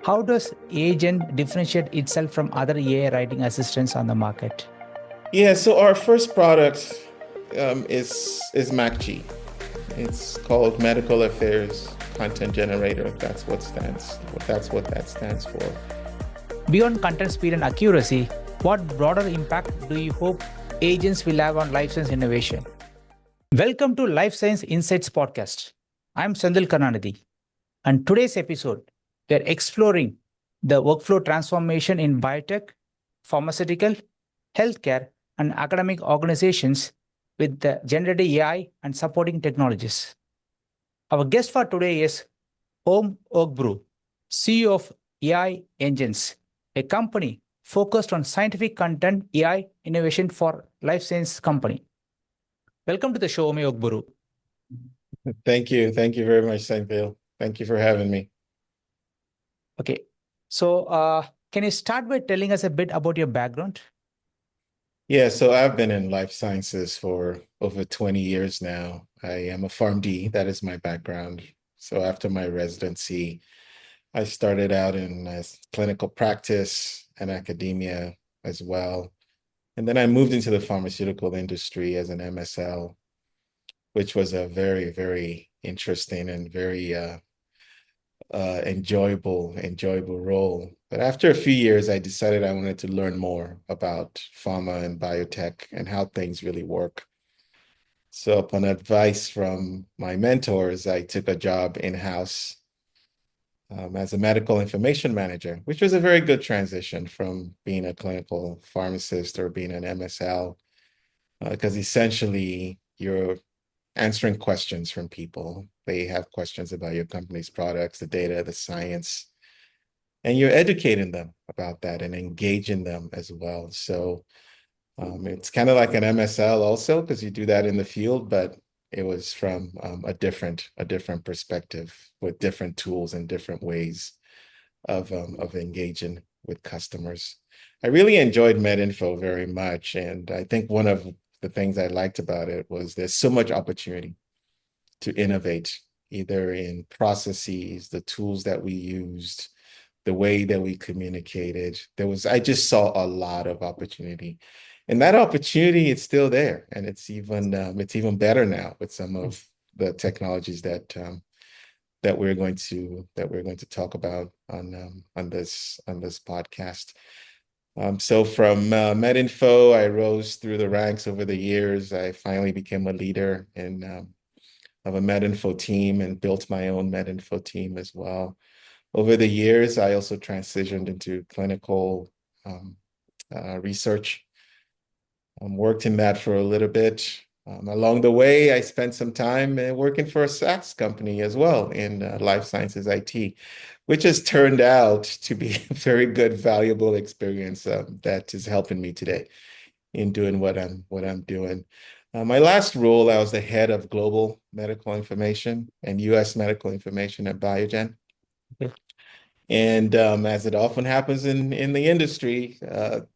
How does agent differentiate itself from other AI writing assistants on the market? Yeah, so our first product is MacG. It's called Medical Affairs Content Generator. That's what that stands for. Beyond content speed and accuracy, what broader impact do you hope agents will have on life science innovation? Welcome to Life Science Insights Podcast. I'm Sandil Karnanidhi, and today's episode, we're exploring the workflow transformation in biotech, pharmaceutical, healthcare, and academic organizations with the generative AI and supporting technologies. Our guest for today is Ome Ogbru, CEO of AI Engines, a company focused on scientific content AI innovation for life science company. Welcome to the show, Ome Ogbru. Thank you. Thank you very much, Seinfeld. Thank you for having me. Okay, so can you start by telling us a bit about your background? Yeah, so I've been in life sciences for over 20 years now. I am a PharmD, that is my background. So after my residency, I started out in clinical practice and academia as well. And then I moved into the pharmaceutical industry as an MSL, which was a very, very interesting and very enjoyable role. But after a few years, I decided I wanted to learn more about pharma and biotech and how things really work. So upon advice from my mentors, I took a job in-house as a medical information manager, which was a very good transition from being a clinical pharmacist or being an MSL, because essentially you're answering questions from people. They have questions about your company's products, the data, the science, and you're educating them about that and engaging them as well. So it's kind of like an MSL also, because you do that in the field, but it was from a different perspective with different tools and different ways of engaging with customers. I really enjoyed MedInfo very much, and I think one of the things I liked about it was there's so much opportunity to innovate, either in processes, the tools that we used, the way that we communicated. I just saw a lot of opportunity. And that opportunity is still there. And it's even better now with some of the technologies that we're going to talk about on this podcast. So from MedInfo, I rose through the ranks over the years. I finally became a leader of a MedInfo team and built my own MedInfo team as well. Over the years, I also transitioned into clinical research. Worked in that for a little bit. Along the way, I spent some time working for a SaaS company as well in life sciences IT, which has turned out to be a very good, valuable experience that is helping me today in doing what I'm doing. My last role, I was the head of global medical information and US medical information at Biogen. Okay. And as it often happens in the industry,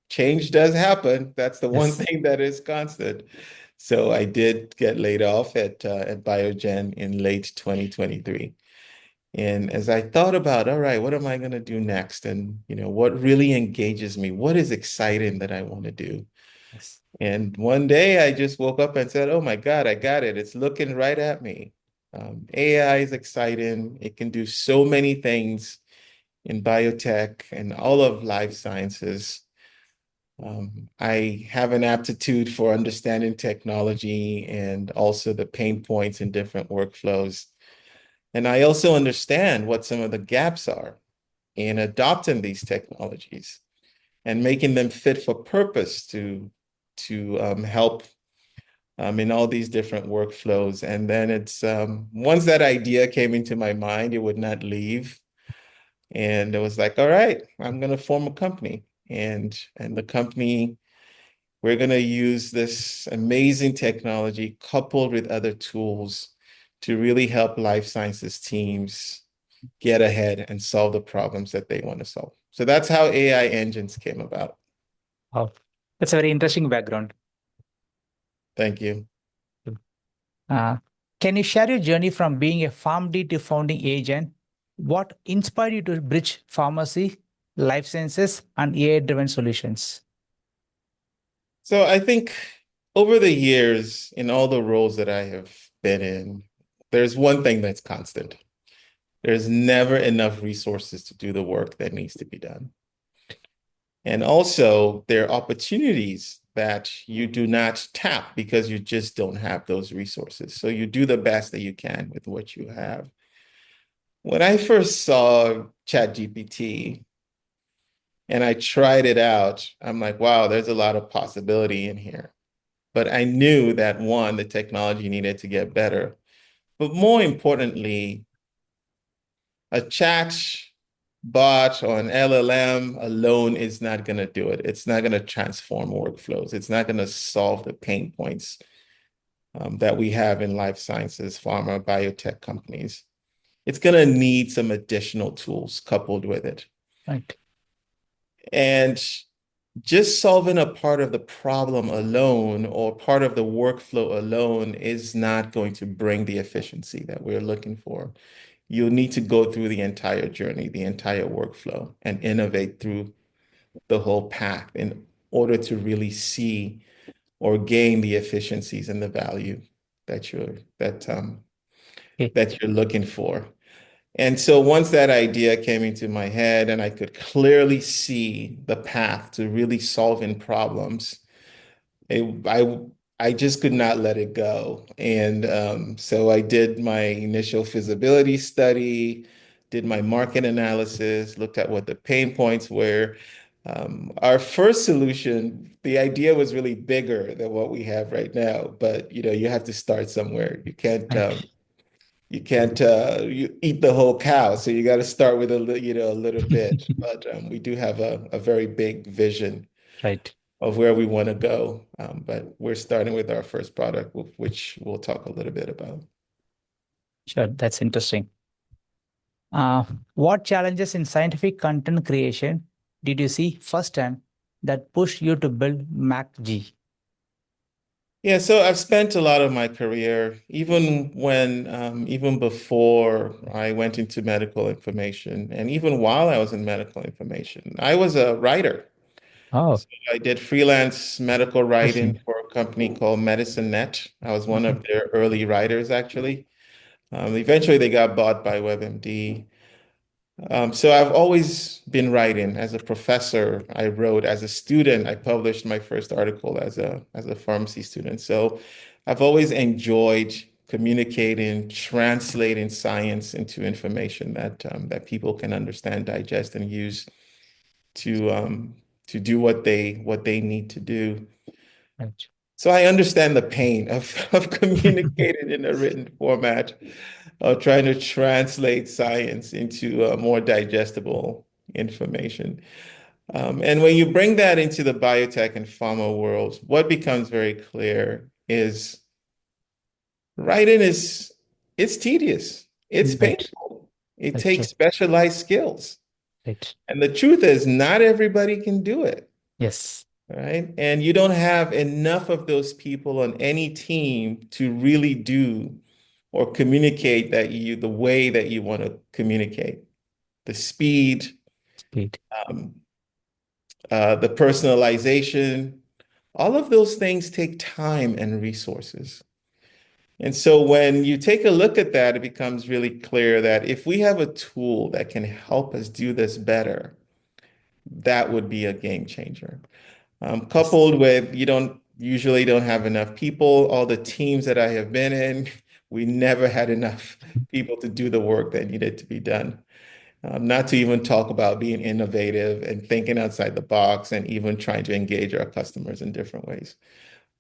change does happen. That's the one Yes. thing that is constant. So I did get laid off at Biogen in late 2023. And as I thought about, all right, what am I going to do next? And what really engages me? What is exciting that I want to do? Yes. And one day I just woke up and said, oh my God, I got it. It's looking right at me. AI is exciting. It can do so many things in biotech and all of life sciences. I have an aptitude for understanding technology and also the pain points in different workflows. And I also understand what some of the gaps are in adopting these technologies and making them fit for purpose to help in all these different workflows. And then it's once that idea came into my mind, it would not leave. And it was like, all right, I'm going to form a company. And the company, we're going to use this amazing technology coupled with other tools to really help life sciences teams get ahead and solve the problems that they want to solve. So that's how AI engines came about. Wow. That's a very interesting background. Thank you. Uh, can you share your journey from being a PharmD to founding agent? What inspired you to bridge pharmacy, life sciences, and AI-driven solutions? So I think over the years, in all the roles that I have been in, there's one thing that's constant. There's never enough resources to do the work that needs to be done. And also, there are opportunities that you do not tap because you just don't have those resources. So you do the best that you can with what you have. When I first saw ChatGPT and I tried it out, I'm like, wow, there's a lot of possibility in here. But I knew that one, the technology needed to get better. But more importantly, a chat bot or an LLM alone is not going to do it. It's not going to transform workflows. It's not going to solve the pain points that we have in life sciences, pharma, biotech companies. It's going to need some additional tools coupled with it. Right. And just solving a part of the problem alone or part of the workflow alone is not going to bring the efficiency that we're looking for. You'll need to go through the entire journey, the entire workflow, and innovate through the whole path in order to really see or gain the efficiencies and the value that you're Okay. that you're looking for. And so once that idea came into my head and I could clearly see the path to really solving problems, it, I I just could not let it go. And so I did my initial feasibility study, did my market analysis, looked at what the pain points were. Our first solution, the idea was really bigger than what we have right now, but you have to start somewhere. Right. You eat the whole cow, so you got to start with a little bit. But we do have a very big vision Right. of where we want to go. But we're starting with our first product, which we'll talk a little bit about. Sure. That's interesting. Uh, what challenges in scientific content creation did you see firsthand that pushed you to build MacG? Yeah, so I've spent a lot of my career, even before I went into medical information, and even while I was in medical information, I was a writer. Oh, So I did freelance medical writing interesting. for a company called MedicineNet. I was one Mhm. of their early writers, actually. Eventually, they got bought by WebMD. So I've always been writing. As a professor, I wrote. As a student, I published my first article as a pharmacy student. So I've always enjoyed communicating, translating science into information that people can understand, digest, and use to do what they need to do. Right. So I understand the pain of communicating in a written format, of trying to translate science into more digestible information. And when you bring that into the biotech and pharma world, what becomes very clear is writing it's tedious, it's Right. painful, it That's takes true. specialized skills. Right. And the truth is, not everybody can do it. Yes. Right? And you don't have enough of those people on any team to really do or communicate the way that you want to communicate. The speed, Speed. um, the personalization, all of those things take time and resources. And so when you take a look at that, it becomes really clear that if we have a tool that can help us do this better, that would be a game changer. Yes. Coupled with you don't have enough people. All the teams that I have been in, we never had enough people to do the work that needed to be done. Not to even talk about being innovative and thinking outside the box and even trying to engage our customers in different ways.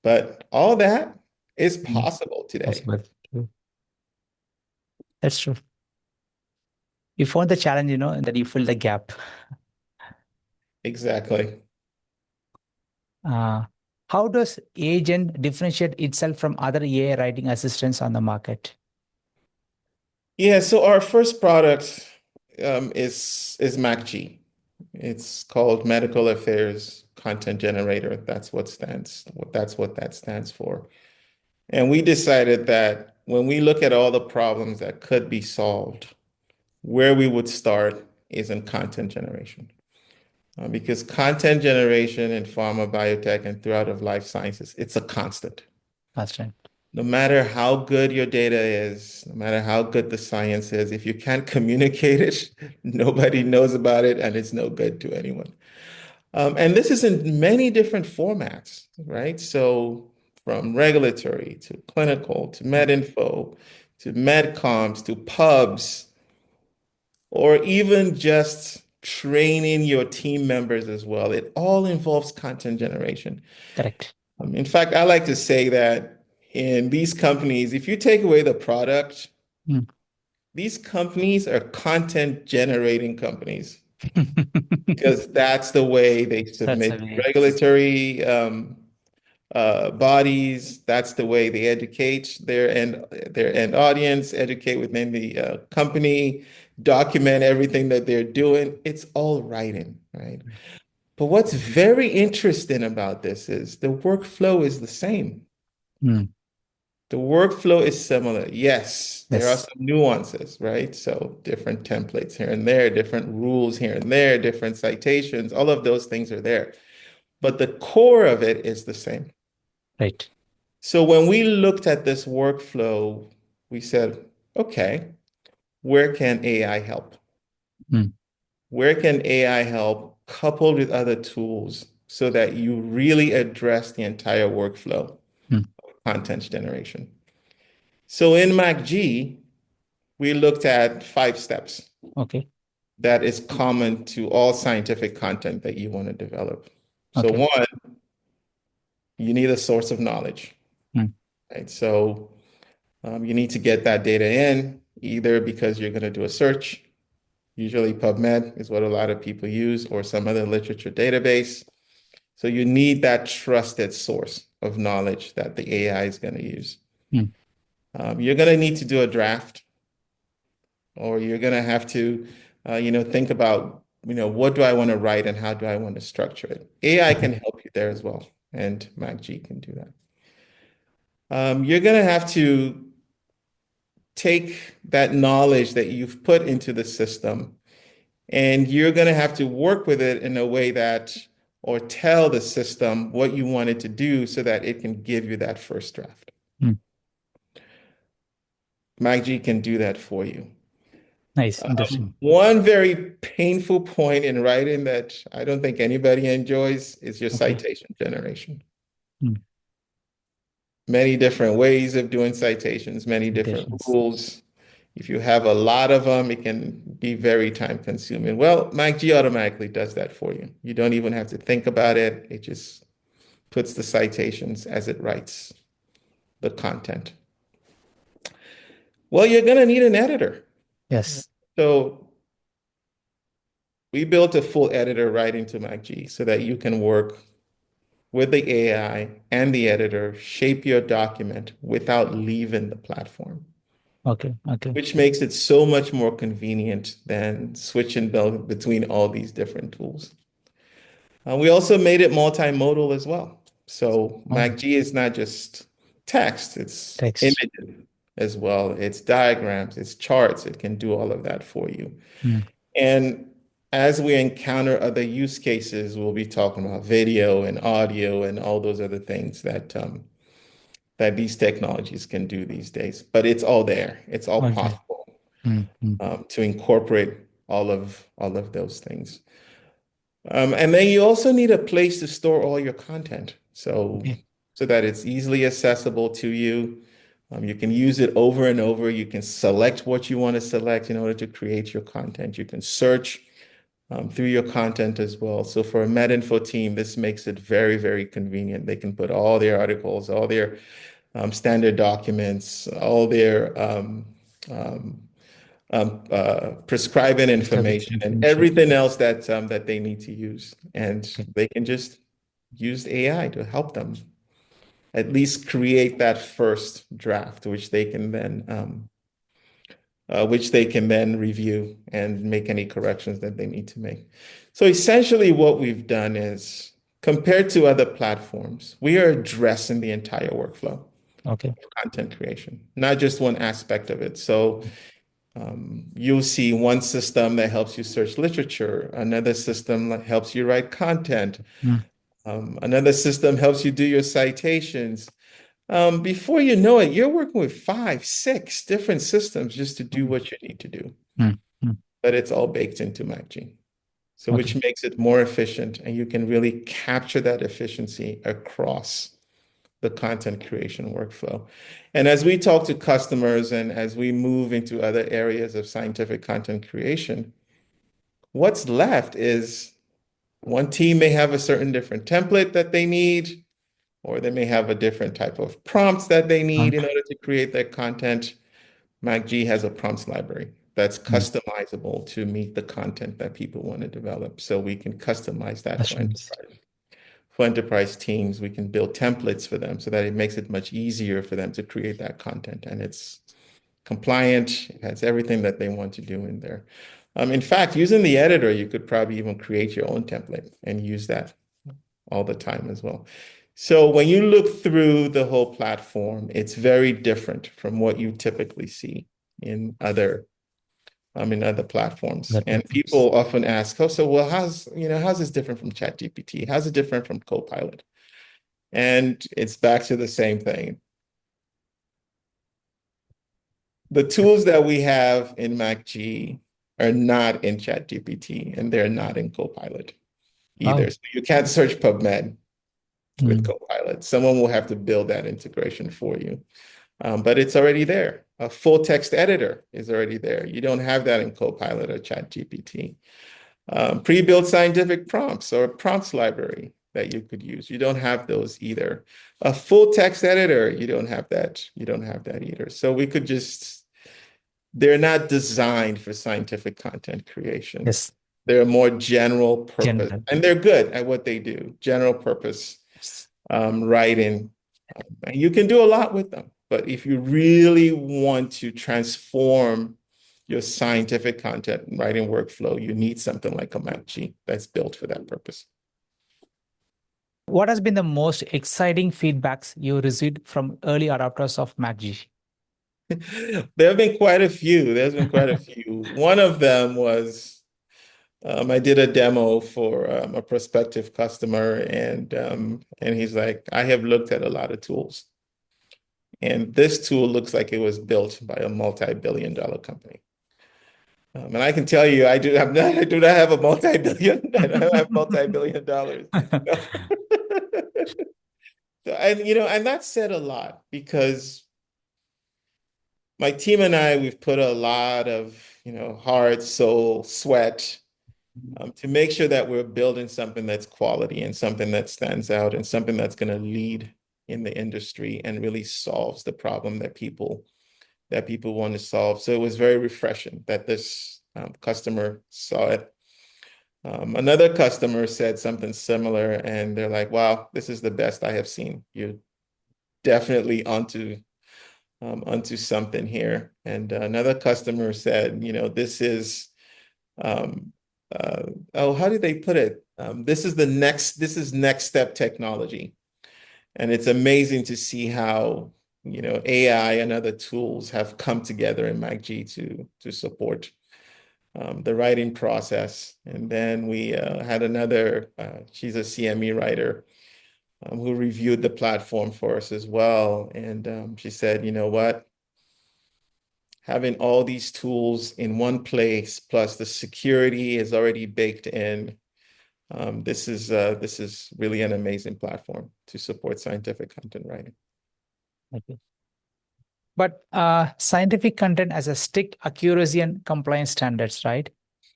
But all that is Mm. possible today. Possible. True. That's true. You found the challenge, and that you fill the gap. Exactly. Uh, how does agent differentiate itself from other AI writing assistants on the market? Yeah, so our first product is MacG. It's called Medical Affairs Content Generator. That's what that stands for. And we decided that when we look at all the problems that could be solved where we would start is in content generation. Because content generation in pharma, biotech, and throughout of life sciences, it's a constant. That's right. No matter how good your data is, no matter how good the science is, if you can't communicate it, nobody knows about it and it's no good to anyone. And this is in many different formats, right? So from regulatory to clinical to medinfo to medcoms to pubs, or even just training your team members as well. It all involves content generation. Correct. In fact, I like to say that in these companies, if you take away the product, Mm. these companies are content generating companies because that's the way they That's submit a way. regulatory bodies. That's the way they educate their end audience, educate within the company, document everything that they're doing. It's all writing, right? But what's very interesting about this is the workflow is the same. Mm. The workflow is similar. Yes, there are Yes. some nuances, right? So different templates here and there, different rules here and there, different citations, all of those things are there. But the core of it is the same. Right. So when we looked at this workflow, we said, okay, where can AI help? Mm. Where can AI help coupled with other tools so that you really address the entire workflow Mm. of content generation? So in MacG, we looked at 5 steps Okay. that is common to all scientific content that you want to develop. So Okay. one, you need a source of knowledge, Mm. right? So you need to get that data in either because you're going to do a search. Usually PubMed is what a lot of people use or some other literature database. So you need that trusted source of knowledge that the AI is going to use. Mm. You're going to need to do a draft, or you're going to have to, think about, what do I want to write and how do I want to structure it? AI Okay. can help you there as well, and MacG can do that. You're going to have to take that knowledge that you've put into the system, and you're going to have to work with it in a way that, or tell the system what you want it to do so that it can give you that first draft. Mm. MacG can do that for you. Nice. Interesting. One very painful point in writing that I don't think anybody enjoys is your Okay. citation generation. Mm. Many different ways of doing citations, many different Citations. rules. If you have a lot of them, it can be very time consuming. Well, MacG automatically does that for you. You don't even have to think about it. It just puts the citations as it writes the content. Well, you're going to need an editor. Yes. So we built a full editor right into MacG so that you can work with the AI and the editor, shape your document without leaving the platform, Okay. Okay. which makes it so much more convenient than switching between all these different tools. We also made it multimodal as well. So Oh, MacG is not just text, it's text. images as well. It's diagrams, it's charts. It can do all of that for you. Mm. And as we encounter other use cases, we'll be talking about video and audio and all those other things that these technologies can do these days. But it's all there. It's all All right. possible Mm. Mm. to incorporate all of those things. And then you also need a place to store all your content, Okay. so that it's easily accessible to you. You can use it over and over. You can select what you want to select in order to create your content. You can search through your content as well. So for a MedInfo team, this makes it very, very convenient. They can put all their articles, all their standard documents, all their prescribing Prescribing information and information. everything else that they need to use. And Okay. they can just use AI to help them at least create that first draft, which they can then review and make any corrections that they need to make. So essentially what we've done is, compared to other platforms, we are addressing the entire workflow Okay. of content creation, not just one aspect of it. So You'll see one system that helps you search literature, another system that helps you write content, Mm. another system helps you do your citations. Before you know it, you're working with 5, 6 different systems just to do Mm. what you need to do. Mm. Mm. But it's all baked into MacG. So which Okay. makes it more efficient, and you can really capture that efficiency across the content creation workflow. And as we talk to customers and as we move into other areas of scientific content creation, what's left is one team may have a certain different template that they need, or they may have a different type of prompts that they need in order to create their content. MacG has a prompts library that's Mm. customizable to meet the content that people want to develop. So we can customize that That's for nice. enterprise. For enterprise teams, we can build templates for them so that it makes it much easier for them to create that content. And it's compliant, it has everything that they want to do in there. In fact, using the editor, you could probably even create your own template and use that all the time as well. So when you look through the whole platform, it's very different from what you typically see in other platforms. That And platforms. people often ask, oh, so well, how's this different from ChatGPT? How's it different from Copilot? And it's back to the same thing. The tools that we have in MacG are not in ChatGPT, and they're not in Copilot either. Oh. So you can't search PubMed with Mm. Copilot. Someone will have to build that integration for you. But it's already there. A full text editor is already there. You don't have that in Copilot or ChatGPT. Pre-built scientific prompts or prompts library that you could use. You don't have those either. A full text editor, you don't have that. You don't have that either. So we could just, they're not designed for scientific content creation. Yes. They're more general purpose, General. and they're good at what they do. General purpose Yes. writing. And you can do a lot with them. But if you really want to transform your scientific content writing workflow, you need something like a MacG that's built for that purpose. What has been the most exciting feedbacks you received from early adopters of MacG? There have been quite a few. There's been quite a few. One of them was I did a demo for a prospective customer, and he's like, I have looked at a lot of tools, and this tool looks like it was built by a multi-billion-dollar company. And I can tell you, I do not have a multi-billion, I don't have multi-billion dollars. No. And that said a lot because my team and I, we've put a lot of, heart, soul, sweat, to make sure that we're building something that's quality and something that stands out and something that's going to lead in the industry and really solves the problem that people want to solve. So it was very refreshing that this customer saw it. Another customer said something similar, and they're like, "Wow, this is the best I have seen. You're definitely onto something here." And another customer said, this is how did they put it? This is next step technology. And it's amazing to see how, AI and other tools have come together in MacG to support the writing process. And then we had another, she's a CME writer who reviewed the platform for us as well. And she said, you know what? Having all these tools in one place, plus the security is already baked in. This is really an amazing platform to support scientific content writing. Okay. But scientific content has a strict accuracy and compliance standards, right?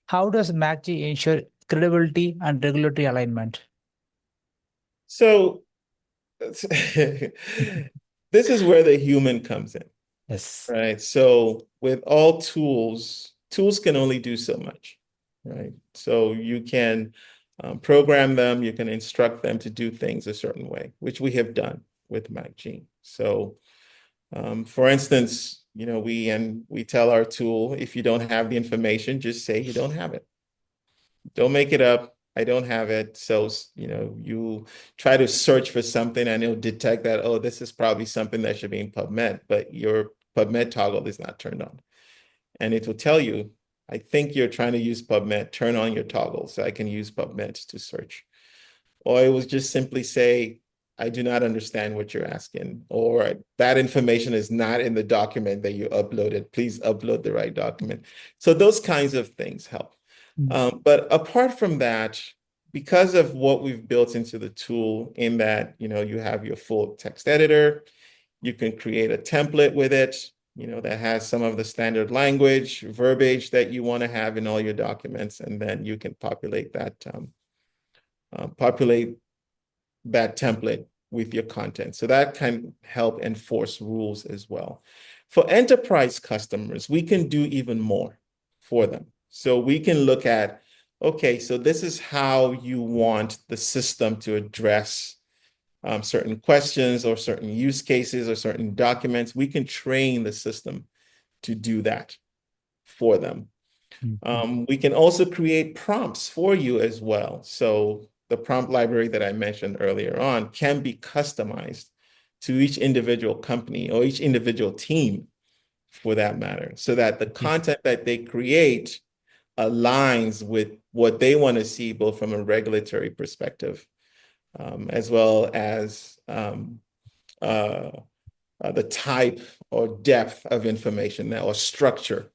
How does MacG ensure credibility and regulatory alignment? So this is where the human comes in, Yes. right? So with all tools can only do so much, right? So you can program them, you can instruct them to do things a certain way, which we have done with MacG. So for instance, we tell our tool, if you don't have the information, just say you don't have it. Don't make it up. I don't have it. So, you try to search for something and it'll detect that, oh, this is probably something that should be in PubMed, but your PubMed toggle is not turned on. and it will tell you, I think you're trying to use PubMed, turn on your toggle so I can use PubMed to search. Or it was just simply say, I do not understand what you're asking, or that information is not in the document that you uploaded. Please upload the right document. So those kinds of things help. But apart from that, because of what we've built into the tool, in that, you have your full text editor, you can create a template with it, that has some of the standard language, verbiage that you want to have in all your documents, and then you can populate that template with your content. So that can help enforce rules as well. For enterprise customers, we can do even more for them. So we can look at, okay, so this is how you want the system to address certain questions or certain use cases or certain documents. We can train the system to do that for them. We can also create prompts for you as well. So the prompt library that I mentioned earlier on can be customized to each individual company or each individual team, for that matter, so that the content that they create aligns with what they want to see, both from a regulatory perspective, as well as the type or depth of information or structure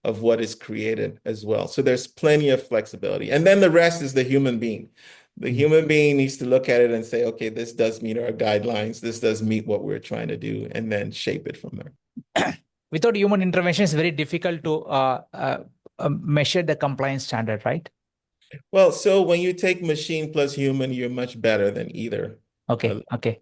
of what is created as well. So there's plenty of flexibility. And then the rest is the human being. The human being needs to look at it and say, okay, this does meet our guidelines. This does meet what we're trying to do, and then shape it from there. Without human intervention, it's very difficult to measure the compliance standard, right? Well, so when you take machine plus human, you're much better than either. Okay. Okay.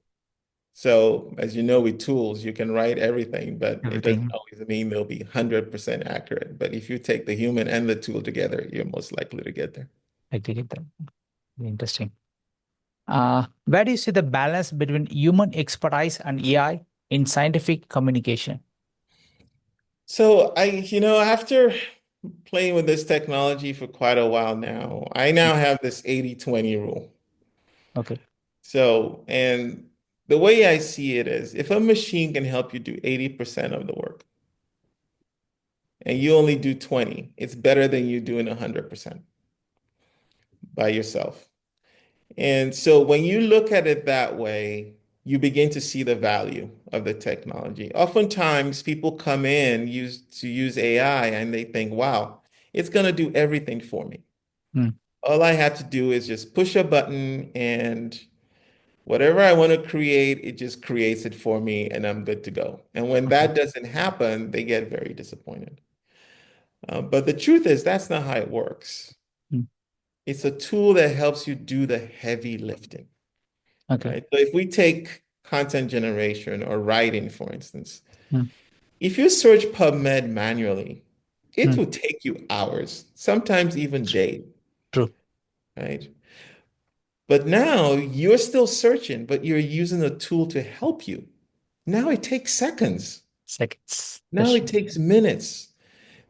So as you know, with tools, you can write everything, but it doesn't Everything. always mean they'll be 100% accurate. But if you take the human and the tool together, you're most likely to get there. I get that. Interesting. Where do you see the balance between human expertise and AI in scientific communication? So after playing with this technology for quite a while now, I now have this 80-20 rule. Okay. So, and the way I see it is, if a machine can help you do 80% of the work and you only do 20, it's better than you doing 100% by yourself. And so when you look at it that way, you begin to see the value of the technology. Oftentimes, people come in to use AI and they think, wow, it's going to do everything for me. Mm. All I have to do is just push a button, and whatever I want to create, it just creates it for me, and I'm good to go. And when Okay. that doesn't happen, they get very disappointed. But the truth is, that's not how it works. Mm. It's a tool that helps you do the heavy lifting. Okay. Right? So if we take content generation or writing, for instance, Mm. if you search PubMed manually, it Mm. will take you hours, sometimes even days, True. right? But now you're still searching, but you're using a tool to help you. Now it takes seconds. Seconds. Now it takes minutes.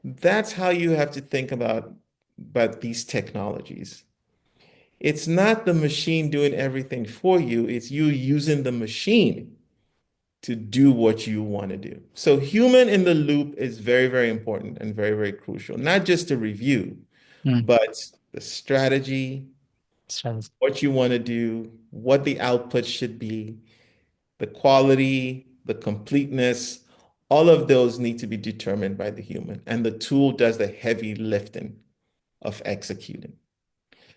That's how you have to think about these technologies. It's not the machine doing everything for you, it's you using the machine to do what you want to do. So human in the loop is very, very important and very, very crucial, not just to review, Mm. but the strategy, Strategy. what you want to do, what the output should be, the quality, the completeness, all of those need to be determined by the human. And the tool does the heavy lifting of executing.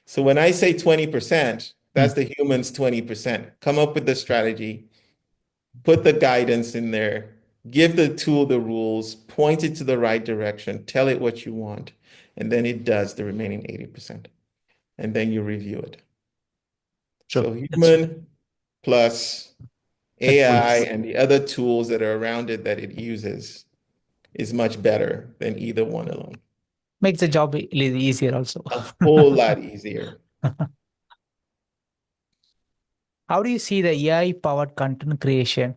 So when I say 20%, Mm. that's the human's 20%. Come up with the strategy, put the guidance in there, give the tool the rules, point it to the right direction, tell it what you want, and then it does the remaining 80%. And then you review it. True. So That's true. human plus The AI tools and the other tools that are around it that it uses is much better than either one alone. makes the job a little easier also. A whole lot easier. How do you see the AI-powered content creation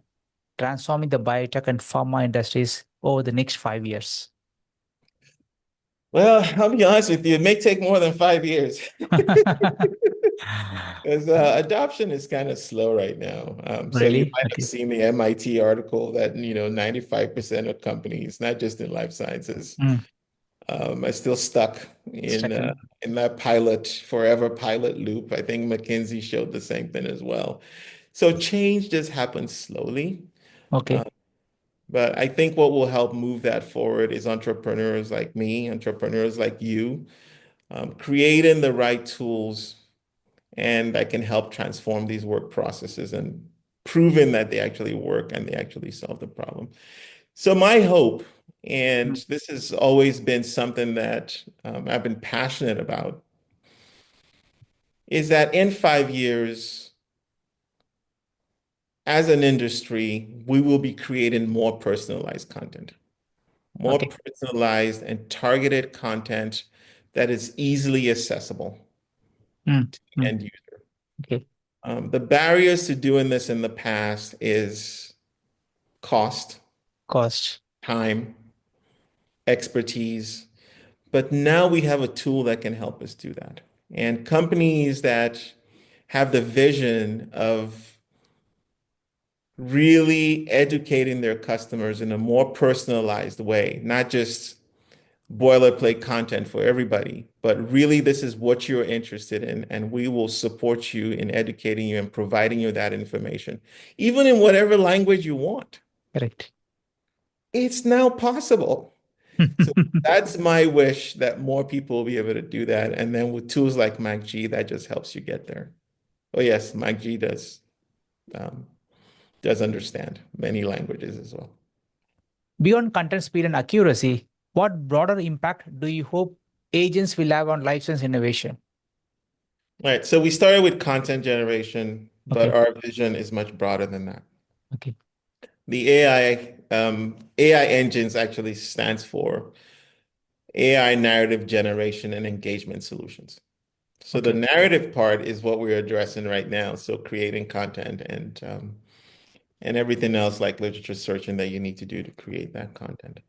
transforming the biotech and pharma industries over the next 5 years? Well, I'll be honest with you, it may take more than 5 years. Because adoption is kind of slow right now. So you Really? might have Okay. seen the MIT article that, 95% of companies, not just in life sciences, Mm. are still stuck Stuck in. in that forever pilot loop. I think McKinsey showed the same thing as well. So change just happens slowly. Uh, Okay. but I think what will help move that forward is entrepreneurs like me, entrepreneurs like you, creating the right tools and that can help transform these work processes and proving that they actually work and they actually solve the problem. So my hope, and Mm. this has always been something that I've been passionate about, is that in 5 years, as an industry, we will be creating more personalized content, more Okay. personalized and targeted content that is easily accessible Mm. to the Mm. end user. Okay. The barriers to doing this in the past is cost, Cost. time, expertise, but now we have a tool that can help us do that. And companies that have the vision of really educating their customers in a more personalized way, not just boilerplate content for everybody, but really this is what you're interested in, and we will support you in educating you and providing you that information, even in whatever language you want. Correct. It's now possible. So that's my wish that more people will be able to do that. And then with tools like MacG, that just helps you get there. Oh yes, MacG um, does understand many languages as well. Beyond content speed and accuracy, what broader impact do you hope agents will have on life science innovation? All right, so we started with content generation, but Okay. our vision is much broader than that. Okay. The AI engines actually stands for AI narrative generation and engagement solutions. So the Okay. narrative part is what we're addressing right now. So creating content and everything else like literature searching that you need to do to create that content.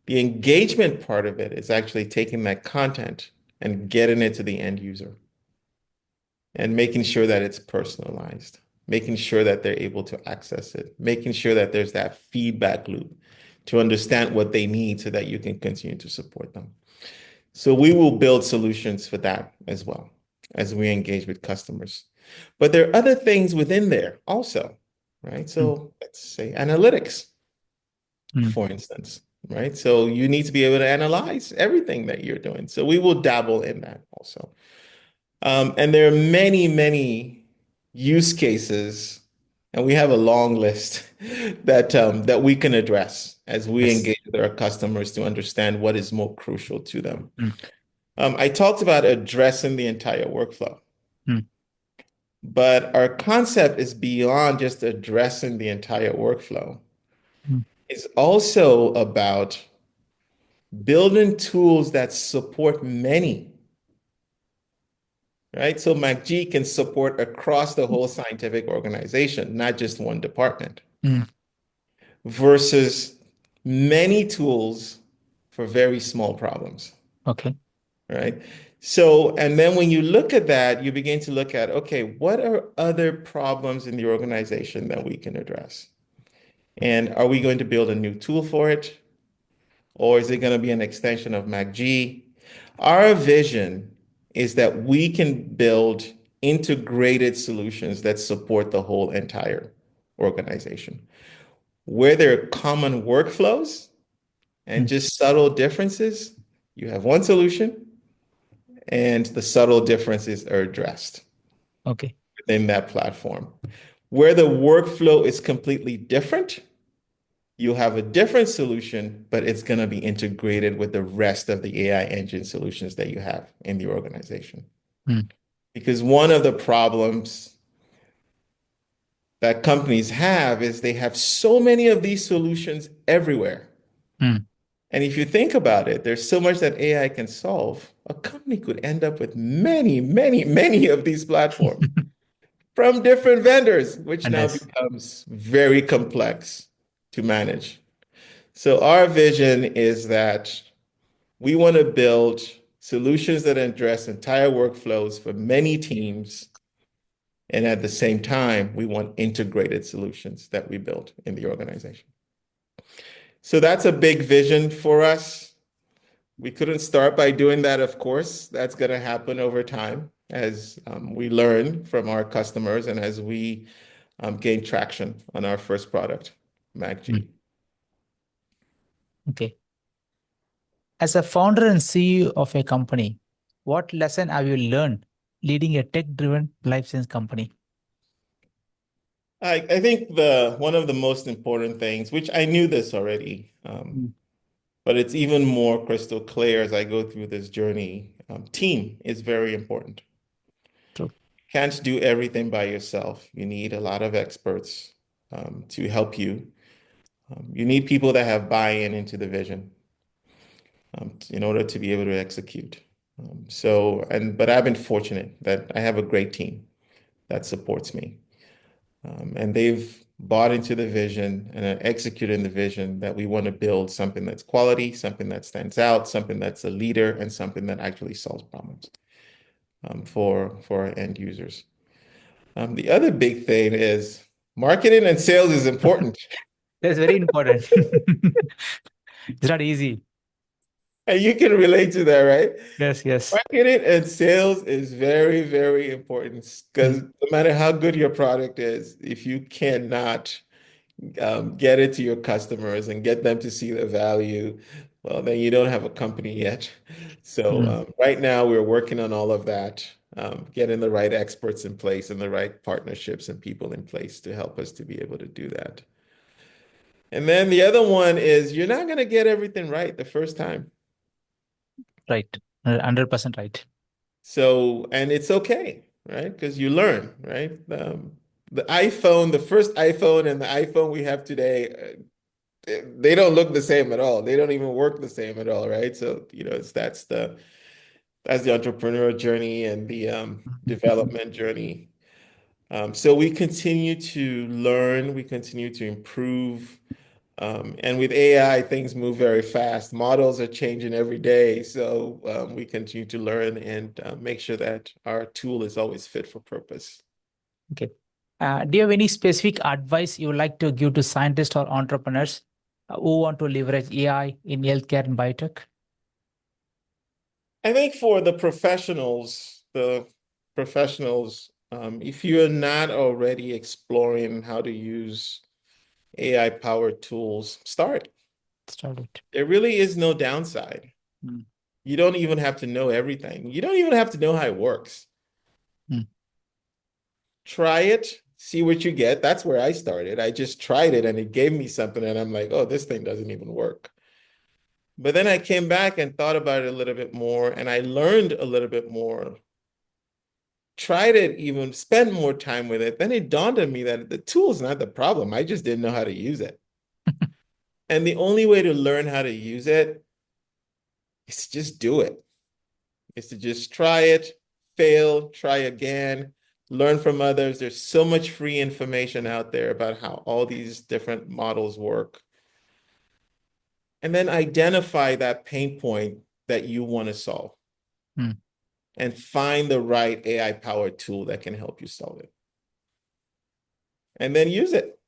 The engagement part of it is actually taking that content and getting it to the end user and making sure that it's personalized, making sure that they're able to access it, making sure that there's that feedback loop to understand what they need so that you can continue to support them. So we will build solutions for that as well as we engage with customers. But there are other things within there also, right? Mm. So let's say analytics, Mm. for instance, right? So you need to be able to analyze everything that you're doing. So we will dabble in that also. And there are many, many use cases, and we have a long list that we can address as we Yes. engage with our customers to understand what is more crucial to them. Mm. I talked about addressing the entire workflow, Mm. but our concept is beyond just addressing the entire workflow. Mm. It's also about building tools that support many, right? So MacG can support across the whole scientific organization, not just one department, Mm. versus many tools for very small problems. Okay. Right? So, and then when you look at that, you begin to look at, okay, what are other problems in the organization that we can address? And are we going to build a new tool for it? Or is it going to be an extension of MacG? Our vision is that we can build integrated solutions that support the whole entire organization. Where there are common workflows and Mm. just subtle differences, you have one solution and the subtle differences are addressed Okay. within that platform. Where the workflow is completely different, you have a different solution, but it's going to be integrated with the rest of the AI engine solutions that you have in the organization. Mm. Because one of the problems that companies have is they have so many of these solutions everywhere. Mm. And if you think about it, there's so much that AI can solve. A company could end up with many, many, many of these platforms from different vendors, which And now yes. becomes very complex to manage. So our vision is that we want to build solutions that address entire workflows for many teams. And at the same time, we want integrated solutions that we build in the organization. So that's a big vision for us. We couldn't start by doing that, of course. That's going to happen over time as we learn from our customers and as we gain traction on our first product, MacG. Okay. As a founder and CEO of a company, what lesson have you learned leading a tech-driven life science company? I think one of the most important things, which I knew this already, but it's even more crystal clear as I go through this journey, team is very important. True. Can't do everything by yourself. You need a lot of experts to help you. You need people that have buy-in into the vision in order to be able to execute. But I've been fortunate that I have a great team that supports me. And they've bought into the vision and are executing the vision that we want to build something that's quality, something that stands out, something that's a leader, and something that actually solves problems for our end users. The other big thing is marketing and sales is important. That's very important. It's not easy. And you can relate to that, right? Yes, yes. Marketing and sales is very, very important because no matter how good your product is, if you cannot get it to your customers and get them to see the value, well, then you don't have a company yet. So right now we're working on all of that, getting the right experts in place and the right partnerships and people in place to help us to be able to do that. And then the other one is you're not going to get everything right the first time. Right. 100% right. So, and it's okay, right? Because you learn, right? The iPhone, the first iPhone and the iPhone we have today, they don't look the same at all. They don't even work the same at all, right? So, that's the entrepreneurial journey and the development journey. So we continue to learn, we continue to improve. And with AI, things move very fast. Models are changing every day. So we continue to learn and make sure that our tool is always fit for purpose. Okay. Do you have any specific advice you would like to give to scientists or entrepreneurs who want to leverage AI in healthcare and biotech? I think for the professionals, if you're not already exploring how to use AI-powered tools, start. Start it. There really is no downside. You don't even have to know everything. You don't even have to know how it works. Try it, see what you get. That's where I started. I just tried it and it gave me something and I'm like, oh, this thing doesn't even work. But then I came back and thought about it a little bit more and I learned a little bit more. Tried it, even spent more time with it. Then it dawned on me that the tool is not the problem. I just didn't know how to use it. And the only way to learn how to use it is to just do it. Is to just try it, fail, try again, learn from others. There's so much free information out there about how all these different models work. And then identify that pain point that you want to solve. And find the right AI-powered tool that can help you solve it. And then use it.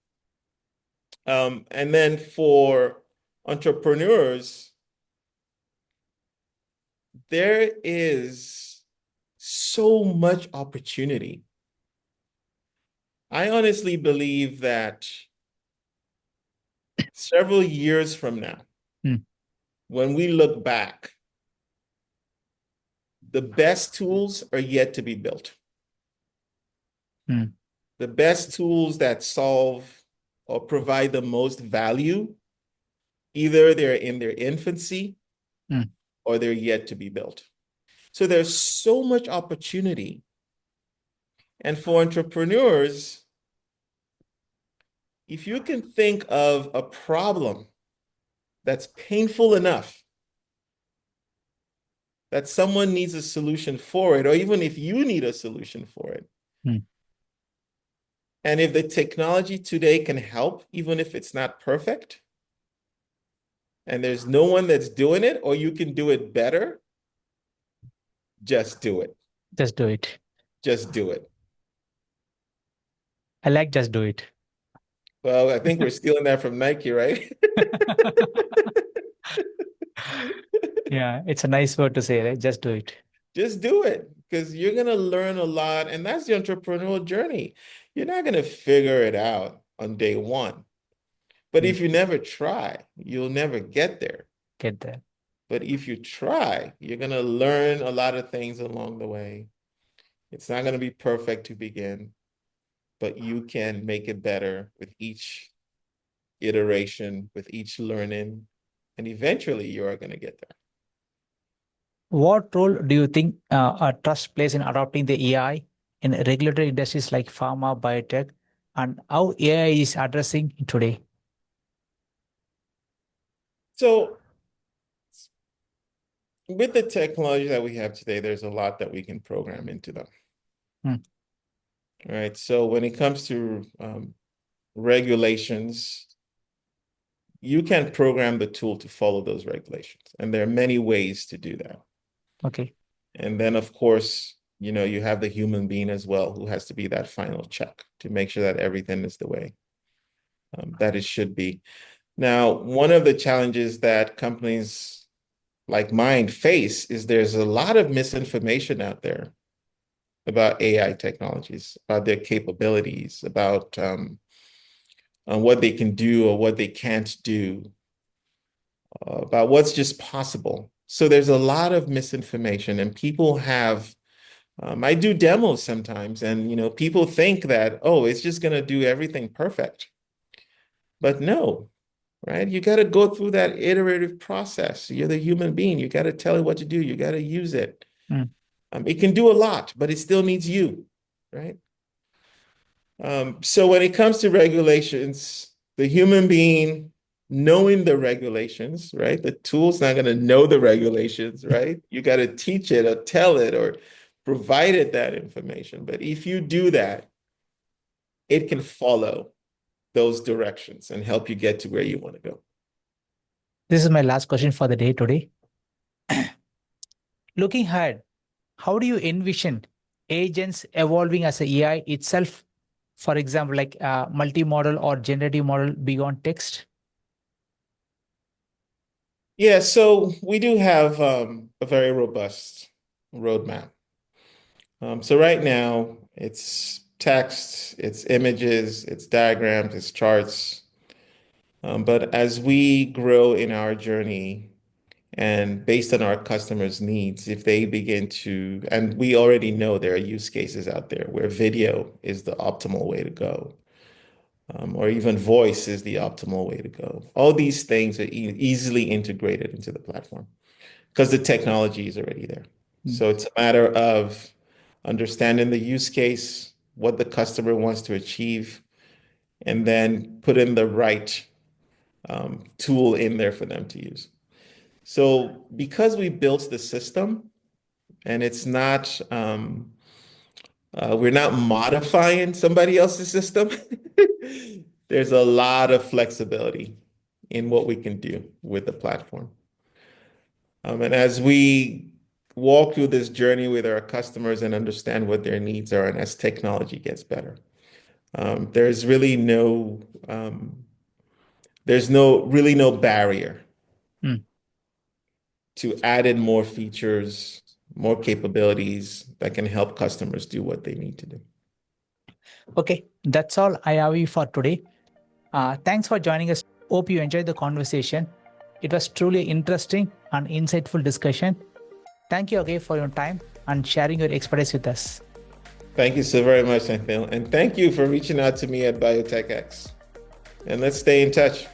And then for entrepreneurs, there is so much opportunity. I honestly believe that several years from now, when we look back, the best tools are yet to be built. The best tools that solve or provide the most value, either they're in their infancy or they're yet to be built. So there's so much opportunity. And for entrepreneurs, if you can think of a problem that's painful enough that someone needs a solution for it, or even if you need a solution for it, and if the technology today can help, even if it's not perfect, and there's no one that's doing it, or you can do it better, Just do it. Just do it. Just do it. I like just do it. Well, I think we're stealing that from Nike, right? Yeah, it's a nice word to say, right? Just do it. Just do it, because you're going to learn a lot. And that's the entrepreneurial journey. You're not going to figure it out on day one. But if you never try, you'll never get there. Get there. But if you try, you're going to learn a lot of things along the way. It's not going to be perfect to begin, but you can make it better with each iteration, with each learning, and eventually you are going to get there. What role do you think trust plays in adopting the AI in regulatory industries like pharma, biotech, and how AI is addressing it today? So with the technology that we have today, there's a lot that we can program into them. Right. So when it comes to regulations, you can program the tool to follow those regulations. And there are many ways to do that. Okay. And then, of course, you have the human being as well, who has to be that final check to make sure that everything is the way that it should be. Now, one of the challenges that companies like mine face is there's a lot of misinformation out there about AI technologies, about their capabilities, about what they can do or what they can't do, about what's just possible. So there's a lot of misinformation, and people have, I do demos sometimes, and people think that, oh, it's just going to do everything perfect. But no, right? You got to go through that iterative process. You're the human being. You got to tell it what to do. You got to use it. It can do a lot, but it still needs you, right? So when it comes to regulations, the human being knowing the regulations, right? The tool's not going to know the regulations, right? You got to teach it or tell it or provide it that information. But if you do that, it can follow those directions and help you get to where you want to go. This is my last question for the day today. Looking ahead, how do you envision agents evolving as a AI itself? For example, like a multimodal or generative model beyond text? Yeah, so we do have a very robust roadmap. So right now, it's text, it's images, it's diagrams, it's charts. But as we grow in our journey and based on our customers' needs, if they begin to, and we already know there are use cases out there where video is the optimal way to go, or even voice is the optimal way to go. All these things are easily integrated into the platform because the technology is already there. So it's a matter of understanding the use case, what the customer wants to achieve, and then put in the right tool in there for them to use. So because we built the system and it's not, we're not modifying somebody else's system, there's a lot of flexibility in what we can do with the platform. And as we walk through this journey with our customers and understand what their needs are, and as technology gets better, there's really really no barrier to add in more features, more capabilities that can help customers do what they need to do. Okay, that's all I have for today. Thanks for joining us. Hope you enjoyed the conversation. It was truly interesting and insightful discussion. Thank you again for your time and sharing your expertise with us. Thank you so very much, Nathaniel. And thank you for reaching out to me at BiotechX. And let's stay in touch.